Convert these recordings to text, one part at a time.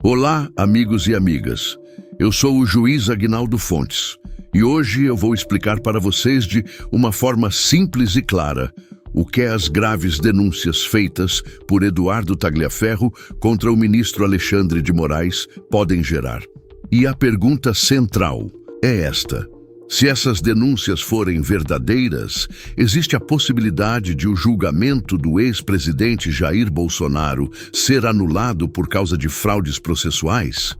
Olá, amigos e amigas. Eu sou o juiz Aguinaldo Fontes e hoje eu vou explicar para vocês de uma forma simples e clara o que as graves denúncias feitas por Eduardo Tagliaferro contra o ministro Alexandre de Moraes podem gerar. E a pergunta central é esta: se essas denúncias forem verdadeiras, existe a possibilidade de o julgamento do ex-presidente Jair Bolsonaro ser anulado por causa de fraudes processuais?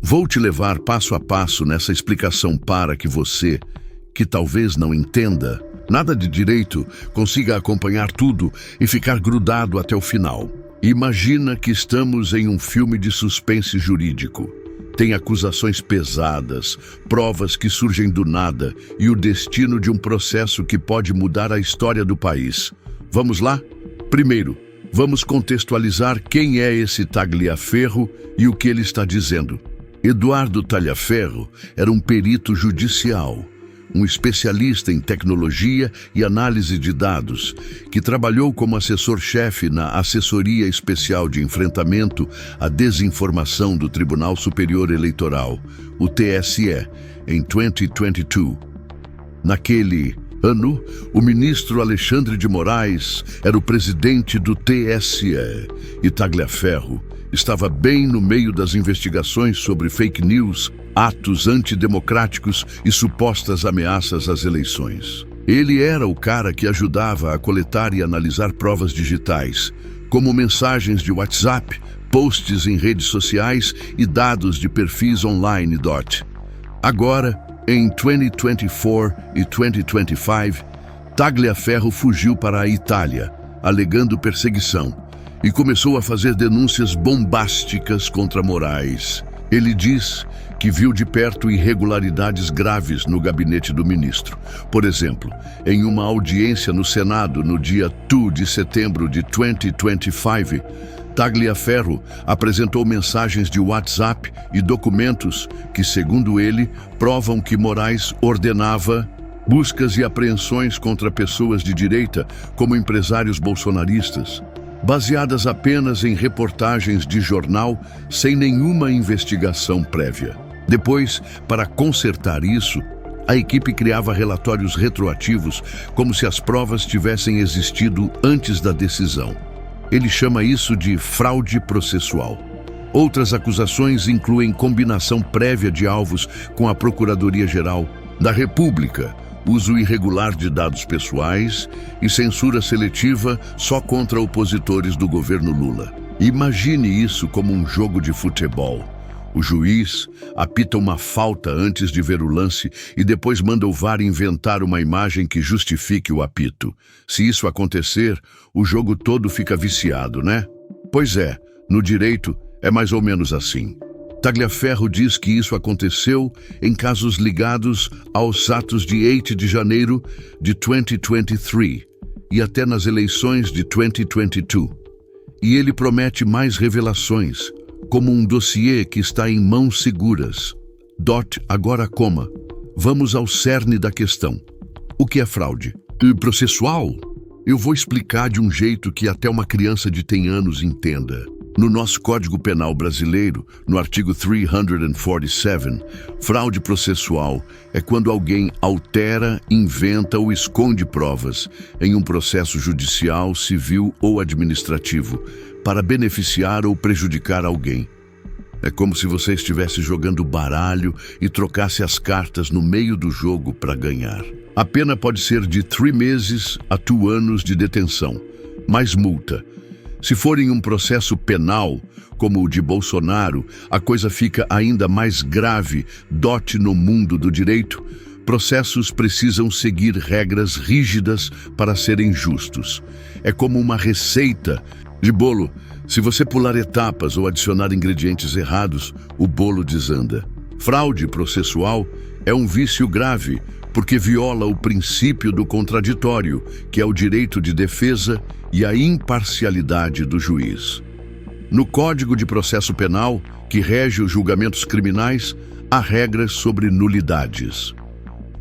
Vou te levar passo a passo nessa explicação para que você, que talvez não entenda nada de direito, consiga acompanhar tudo e ficar grudado até o final. Imagina que estamos em um filme de suspense jurídico. Tem acusações pesadas, provas que surgem do nada e o destino de um processo que pode mudar a história do país. Vamos lá? Primeiro, vamos contextualizar quem é esse Tagliaferro e o que ele está dizendo. Eduardo Tagliaferro era um perito judicial, um especialista em tecnologia e análise de dados, que trabalhou como assessor-chefe na Assessoria Especial de Enfrentamento à Desinformação do Tribunal Superior Eleitoral, o TSE, em 2022. Naquele ano, o ministro Alexandre de Moraes era o presidente do TSE e Tagliaferro estava bem no meio das investigações sobre fake news, atos antidemocráticos e supostas ameaças às eleições. Ele era o cara que ajudava a coletar e analisar provas digitais, como mensagens de WhatsApp, posts em redes sociais e dados de perfis online. Agora, em 2024 e 2025, Tagliaferro fugiu para a Itália, alegando perseguição, e começou a fazer denúncias bombásticas contra Moraes. Ele diz que viu de perto irregularidades graves no gabinete do ministro. Por exemplo, em uma audiência no Senado no dia 2 de setembro de 2025, Tagliaferro apresentou mensagens de WhatsApp e documentos que, segundo ele, provam que Moraes ordenava buscas e apreensões contra pessoas de direita, como empresários bolsonaristas, baseadas apenas em reportagens de jornal sem nenhuma investigação prévia. Depois, para consertar isso, a equipe criava relatórios retroativos como se as provas tivessem existido antes da decisão. Ele chama isso de fraude processual. Outras acusações incluem combinação prévia de alvos com a Procuradoria-Geral da República, uso irregular de dados pessoais e censura seletiva só contra opositores do governo Lula. Imagine isso como um jogo de futebol. O juiz apita uma falta antes de ver o lance e depois manda o VAR inventar uma imagem que justifique o apito. Se isso acontecer, o jogo todo fica viciado, né? Pois é, no direito é mais ou menos assim. Tagliaferro diz que isso aconteceu em casos ligados aos atos de 8 de janeiro de 2023 e até nas eleições de 2022. E ele promete mais revelações, como um dossiê que está em mãos seguras. Agora, vamos ao cerne da questão. O que é fraude? Processual? Eu vou explicar de um jeito que até uma criança de 10 anos entenda. No nosso Código Penal brasileiro, no artigo 347, fraude processual é quando alguém altera, inventa ou esconde provas em um processo judicial, civil ou administrativo para beneficiar ou prejudicar alguém. É como se você estivesse jogando baralho e trocasse as cartas no meio do jogo para ganhar. A pena pode ser de 3 meses a 2 anos de detenção, mais multa. Se for em um processo penal, como o de Bolsonaro, a coisa fica ainda mais grave. No mundo do direito, processos precisam seguir regras rígidas para serem justos. É como uma receita de bolo. Se você pular etapas ou adicionar ingredientes errados, o bolo desanda. Fraude processual é um vício grave, porque viola o princípio do contraditório, que é o direito de defesa e a imparcialidade do juiz. No Código de Processo Penal, que rege os julgamentos criminais, há regras sobre nulidades.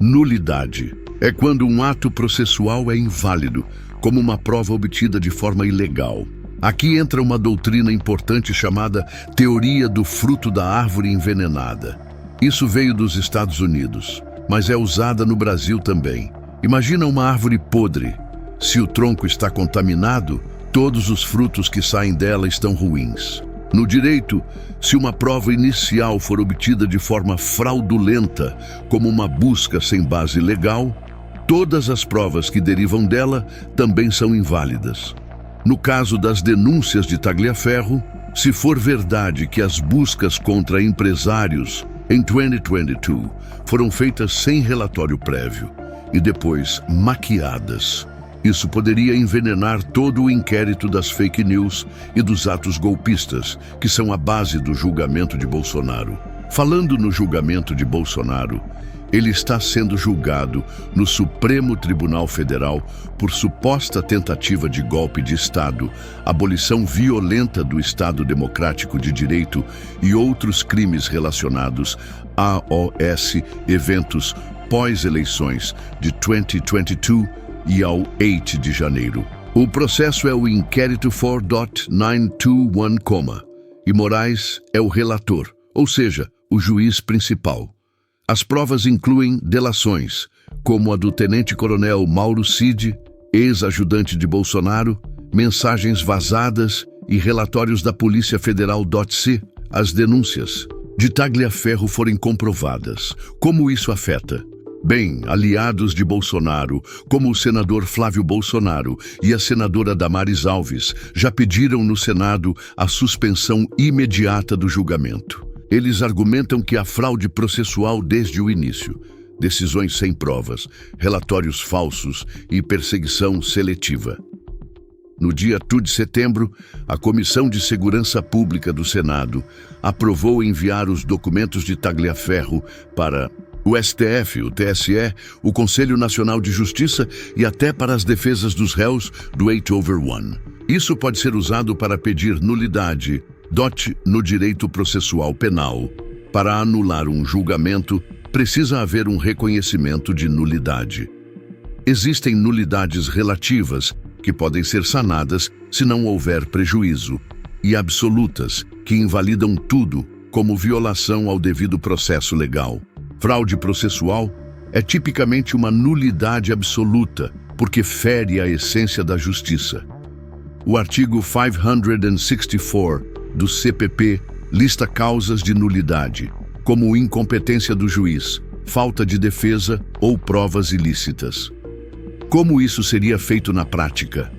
Nulidade é quando um ato processual é inválido, como uma prova obtida de forma ilegal. Aqui entra uma doutrina importante chamada teoria do fruto da árvore envenenada. Isso veio dos Estados Unidos, mas é usada no Brasil também. Imagina uma árvore podre. Se o tronco está contaminado, todos os frutos que saem dela estão ruins. No direito, se uma prova inicial for obtida de forma fraudulenta, como uma busca sem base legal, todas as provas que derivam dela também são inválidas. No caso das denúncias de Tagliaferro, se for verdade que as buscas contra empresários em 2022 foram feitas sem relatório prévio e depois maquiadas, isso poderia envenenar todo o inquérito das fake news e dos atos golpistas, que são a base do julgamento de Bolsonaro. Falando no julgamento de Bolsonaro, ele está sendo julgado no Supremo Tribunal Federal por suposta tentativa de golpe de Estado, abolição violenta do Estado Democrático de Direito e outros crimes relacionados aos eventos pós-eleições de 2022 e ao 8 de janeiro. O processo é o Inquérito 4.921, e Moraes é o relator, ou seja, o juiz principal. As provas incluem delações, como a do tenente-coronel Mauro Cid, ex-ajudante de Bolsonaro, mensagens vazadas e relatórios da Polícia Federal. Se as denúncias de Tagliaferro forem comprovadas, como isso afeta? Bem, aliados de Bolsonaro, como o senador Flávio Bolsonaro e a senadora Damares Alves, já pediram no Senado a suspensão imediata do julgamento. Eles argumentam que há fraude processual desde o início, decisões sem provas, relatórios falsos e perseguição seletiva. No dia 2 de setembro, a Comissão de Segurança Pública do Senado aprovou enviar os documentos de Tagliaferro para o STF, o TSE, o Conselho Nacional de Justiça e até para as defesas dos réus do 8/1. Isso pode ser usado para pedir nulidade no direito processual penal. Para anular um julgamento, precisa haver um reconhecimento de nulidade. Existem nulidades relativas, que podem ser sanadas se não houver prejuízo, e absolutas, que invalidam tudo, como violação ao devido processo legal. Fraude processual é tipicamente uma nulidade absoluta, porque fere a essência da justiça. O artigo 564 do CPP lista causas de nulidade, como incompetência do juiz, falta de defesa ou provas ilícitas. Como isso seria feito na prática?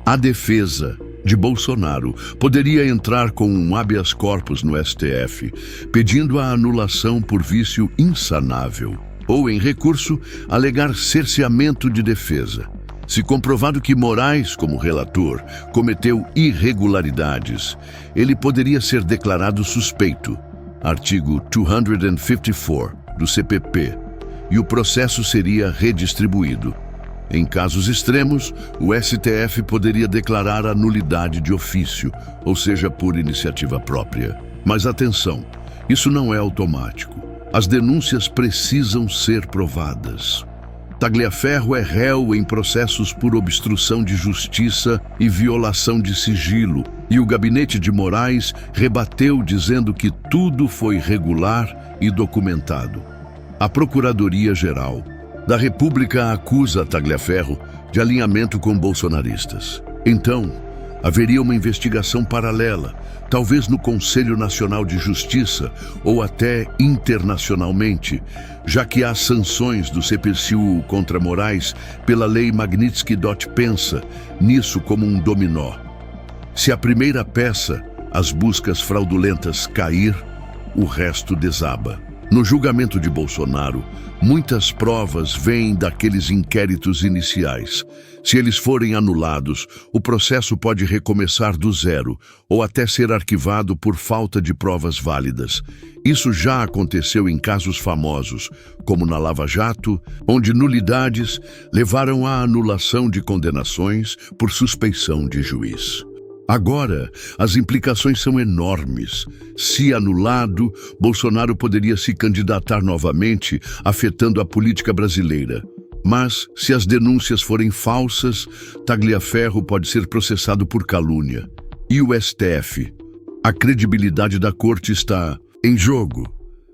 A defesa de Bolsonaro poderia entrar com um habeas corpus no STF, pedindo a anulação por vício insanável, ou, em recurso, alegar cerceamento de defesa. Se comprovado que Moraes, como relator, cometeu irregularidades, ele poderia ser declarado suspeito, artigo 254 do CPP, e o processo seria redistribuído. Em casos extremos, o STF poderia declarar a nulidade de ofício, ou seja, por iniciativa própria. Mas atenção, isso não é automático. As denúncias precisam ser provadas. Tagliaferro é réu em processos por obstrução de justiça e violação de sigilo, e o gabinete de Moraes rebateu dizendo que tudo foi regular e documentado. A Procuradoria-Geral da República acusa Tagliaferro de alinhamento com bolsonaristas. Então, haveria uma investigação paralela, talvez no Conselho Nacional de Justiça ou até internacionalmente, já que há sanções do CPCU contra Moraes pela lei Magnitsky. Pensa nisso como um dominó. Se a primeira peça, as buscas fraudulentas, cair, o resto desaba. No julgamento de Bolsonaro, muitas provas vêm daqueles inquéritos iniciais. Se eles forem anulados, o processo pode recomeçar do zero ou até ser arquivado por falta de provas válidas. Isso já aconteceu em casos famosos, como na Lava Jato, onde nulidades levaram à anulação de condenações por suspeição de juiz. Agora, as implicações são enormes. Se anulado, Bolsonaro poderia se candidatar novamente, afetando a política brasileira. Mas, se as denúncias forem falsas, Tagliaferro pode ser processado por calúnia. E o STF? A credibilidade da corte está em jogo.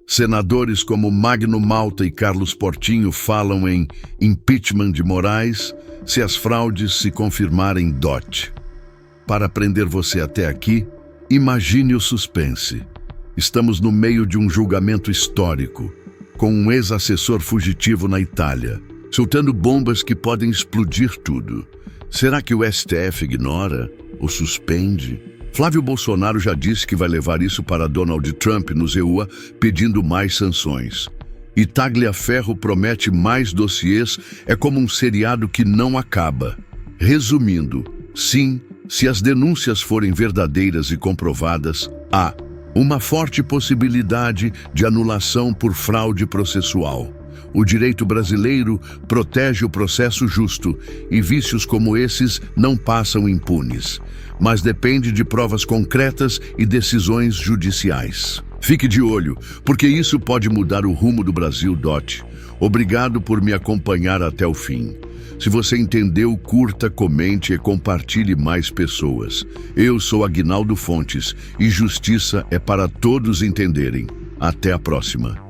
Senadores como Magno Malta e Carlos Portinho falam em impeachment de Moraes se as fraudes se confirmarem DOT. Para prender você até aqui, imagine o suspense. Estamos no meio de um julgamento histórico, com um ex-assessor fugitivo na Itália, soltando bombas que podem explodir tudo. Será que o STF ignora ou suspende? Flávio Bolsonaro já disse que vai levar isso para Donald Trump nos EUA, pedindo mais sanções. E Tagliaferro promete mais dossiês, é como um seriado que não acaba. Resumindo, sim, se as denúncias forem verdadeiras e comprovadas, há uma forte possibilidade de anulação por fraude processual. O direito brasileiro protege o processo justo e vícios como esses não passam impunes, mas depende de provas concretas e decisões judiciais. Fique de olho, porque isso pode mudar o rumo do Brasil, DOT. Obrigado por me acompanhar até o fim. Se você entendeu, curta, comente e compartilhe mais pessoas. Eu sou Aguinaldo Fontes e justiça é para todos entenderem. Até a próxima.